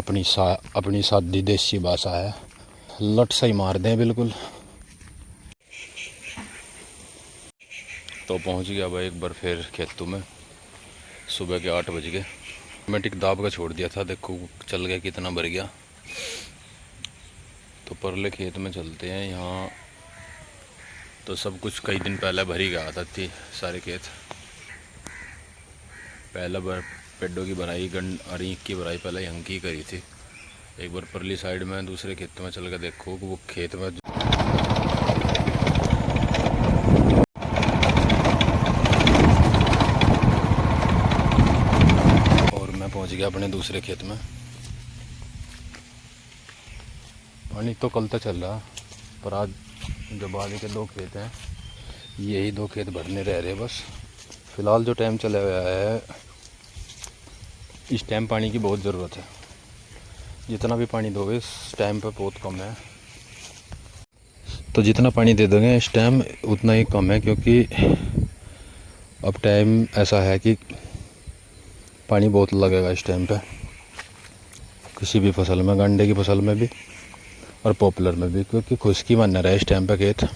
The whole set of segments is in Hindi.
अपनी सादी देसी भाषा है। लट सही मार दें बिल्कुल। तो पहुंच गया भाई एक बार फिर खेतों में। सुबह के 8 बज गए। ऑटोमेटिक दाब का छोड़ दिया था, देखो चल गया कितना भर गया। तो परले खेत में चलते हैं। यहाँ तो सब कुछ कई दिन पहले भर ही गया था, सारे खेत। पहला बार पेड़ों की भराई और ईंख की भराई पहले यहाँ की करी थी। एक बार परली साइड में दूसरे खेत में चल के देखो कि वो खेत में और मैं पहुंच गया अपने दूसरे खेत में। पानी तो कल तक चल रहा, पर आज जो बाजू के 2 खेत हैं, यही 2 खेत भरने रह रहे बस। फिलहाल जो टाइम चला हुआ है, इस टाइम पानी की बहुत ज़रूरत है। जितना भी पानी दोगे इस टाइम पे बहुत कम है। तो जितना पानी दे दोगे इस टाइम उतना ही कम है, क्योंकि अब टाइम ऐसा है कि पानी बहुत लगेगा इस टाइम पे, किसी भी फसल में, गन्ने की फसल में भी और पॉपुलर में भी, क्योंकि खुश्की मन रहा है इस टाइम पे खेत।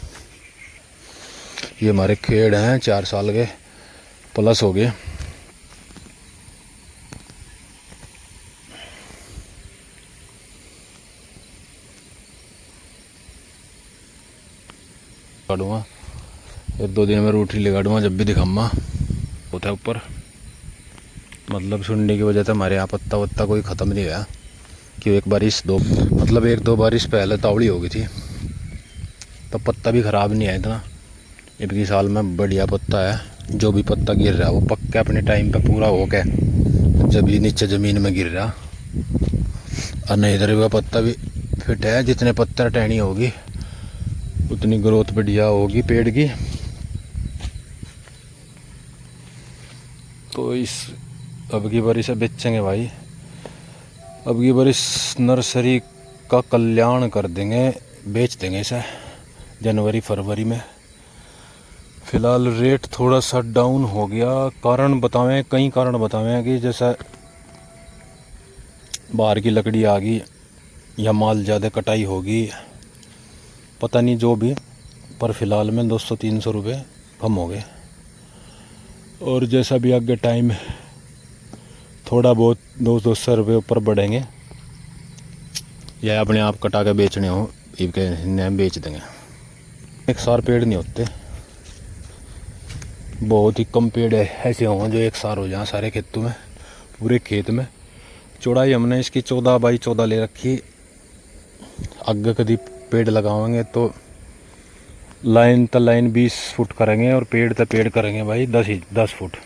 ये हमारे खेड़ हैं 4 साल के प्लस हो गए। काटूँगा 1-2 दिन में रूठी लगाड़ूँगा जब भी दिखाऊँगा होता है ऊपर। मतलब सुनने की वजह से हमारे यहाँ पत्ता वत्ता कोई ख़त्म नहीं हुआ, कि एक बारिश 1-2 बारिश पहले तावड़ी हो गई थी, तो पत्ता भी ख़राब नहीं है इतना। इनकी साल में बढ़िया पत्ता है। जो भी पत्ता गिर रहा है वो पक्का अपने टाइम पे पूरा हो गया, जब भी नीचे ज़मीन में गिर रहा। और नहीं इधर का पत्ता भी फिट है। जितने पत्ता टहनी होगी उतनी ग्रोथ बढ़िया होगी पेड़ की। तो इस अब की बारिश से बेचेंगे भाई। अब की बारिश नर्सरी का कल्याण कर देंगे, बेच देंगे इसे जनवरी फरवरी में। फ़िलहाल रेट थोड़ा सा डाउन हो गया। कारण बतावें, कई कारण बतावें कि जैसा बाहर की लकड़ी आ गई या माल ज़्यादा कटाई होगी, पता नहीं जो भी, पर फ़िलहाल में 200-300 रुपये कम हो गए। और जैसा भी आगे टाइम थोड़ा बहुत 200 रुपये ऊपर बढ़ेंगे या अपने आप कटा के बेचने हो, इनके बेच देंगे। एक सार पेड़ नहीं होते, बहुत ही कम पेड़ ऐसे होंगे जो एक सार हो जाए सारे खेतों में, पूरे खेत में। चौड़ाई हमने इसकी 14 बाई 14 ले रखी। आगे कभी पेड़ लगाएंगे तो लाइन तो लाइन 20 फुट करेंगे और पेड़ तो पेड़ करेंगे भाई 10 फुट,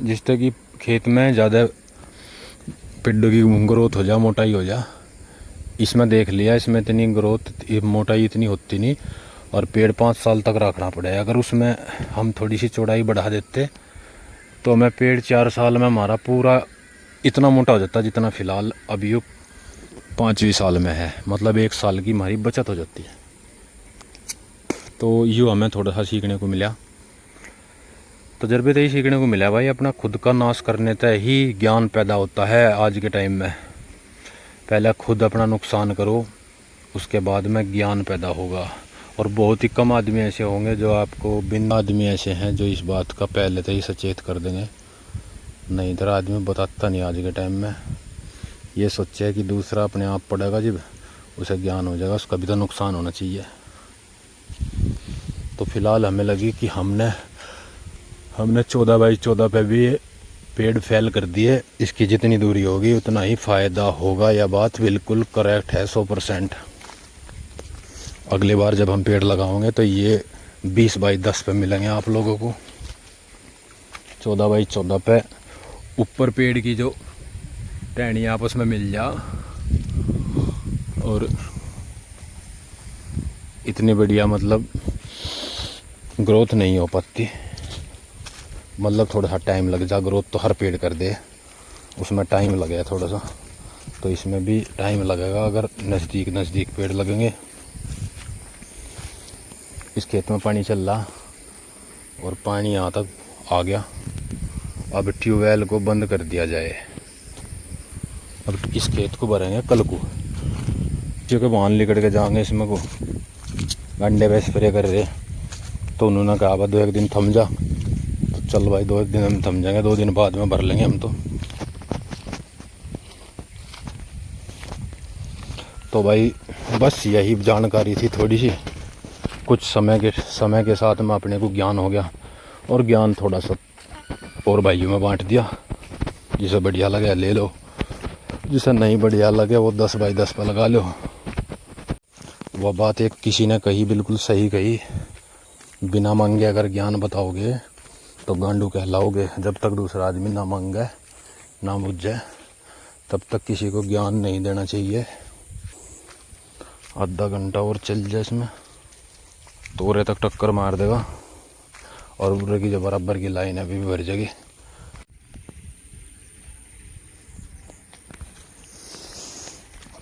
जिससे कि खेत में ज़्यादा पेड़ों की ग्रोथ हो जा, मोटाई हो जा। इसमें देख लिया, इसमें इतनी ग्रोथ मोटाई इतनी होती नहीं, और पेड़ 5 साल तक रखना पड़ेगा। अगर उसमें हम थोड़ी सी चौड़ाई बढ़ा देते तो हमें पेड़ 4 साल में हमारा पूरा इतना मोटा हो जाता जितना फ़िलहाल अभी 5वीं साल में है। मतलब 1 साल की हमारी बचत हो जाती है। तो यूँ हमें थोड़ा सा सीखने को मिला, तजर्बे से ही सीखने को मिला भाई। अपना खुद का नाश करने तक ही ज्ञान पैदा होता है आज के टाइम में। पहले खुद अपना नुकसान करो, उसके बाद में ज्ञान पैदा होगा। और बहुत ही कम आदमी ऐसे होंगे जो आपको, बिना आदमी ऐसे हैं जो इस बात का पहले से ही सचेत कर देंगे। नहीं इधर आदमी बताता नहीं आज के टाइम में। ये सोचे कि दूसरा अपने आप पड़ेगा, जब उसे ज्ञान हो जाएगा उसका भी तो नुकसान होना चाहिए। तो फिलहाल हमें लगी कि हमने 14 बाई 14 पे भी पेड़ फैल कर दिए। इसकी जितनी दूरी होगी उतना ही फ़ायदा होगा। यह बात बिल्कुल करेक्ट है 100%। अगली बार जब हम पेड़ लगाएंगे तो ये 20 बाई 10 पे मिलेंगे आप लोगों को। 14 बाई 14 पे ऊपर पेड़ की जो टहनी आपस में मिल जा, और इतनी बढ़िया मतलब ग्रोथ नहीं हो पाती। मतलब थोड़ा सा टाइम लग जा, ग्रोथ तो हर पेड़ कर दे, उसमें टाइम लगेगा थोड़ा सा, तो इसमें भी टाइम लगेगा अगर नज़दीक पेड़ लगेंगे। इस खेत में पानी चल रहा और पानी यहाँ तक आ गया। अब ट्यूबवेल को बंद कर दिया जाए अब इस खेत को भरेंगे कल को, क्योंकि वाहन लेकर के जाएंगे इसमें को गंडे पे स्प्रे कर रहे। तो उन्होंने कहा भाई 2-1 दिन थम जा, तो चल भाई 2-1 दिन हम थम जाएंगे, 2 दिन बाद में भर लेंगे हम तो भाई बस यही जानकारी थी थोड़ी सी। कुछ समय के साथ में अपने को ज्ञान हो गया, और ज्ञान थोड़ा सा और भाइयों में बांट दिया। जिसे बढ़िया लगे ले लो, जिसे नहीं बढ़िया लगे वो 10/10 पर लगा लो। वह बात एक किसी ने कही, बिल्कुल सही कही, बिना मांगे अगर ज्ञान बताओगे तो गांडू कहलाओगे। जब तक दूसरा आदमी ना मांगे ना बुझे तब तक किसी को ज्ञान नहीं देना चाहिए। आधा घंटा और चल जाए इसमें तो उरे तक टक्कर मार देगा, और उरे की जो बराबर की लाइन अभी भी भर जाएगी।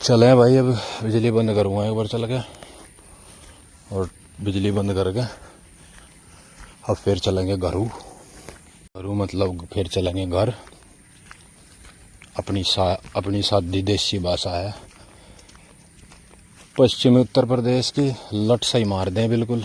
चले भाई, अब बिजली बंद करूँगा एक बार चल के, और बिजली बंद करके अब फिर चलेंगे घरू मतलब फिर चलेंगे घर। अपनी सादी देसी भाषा है, पश्चिमी उत्तर प्रदेश की लट सही मार दें बिल्कुल।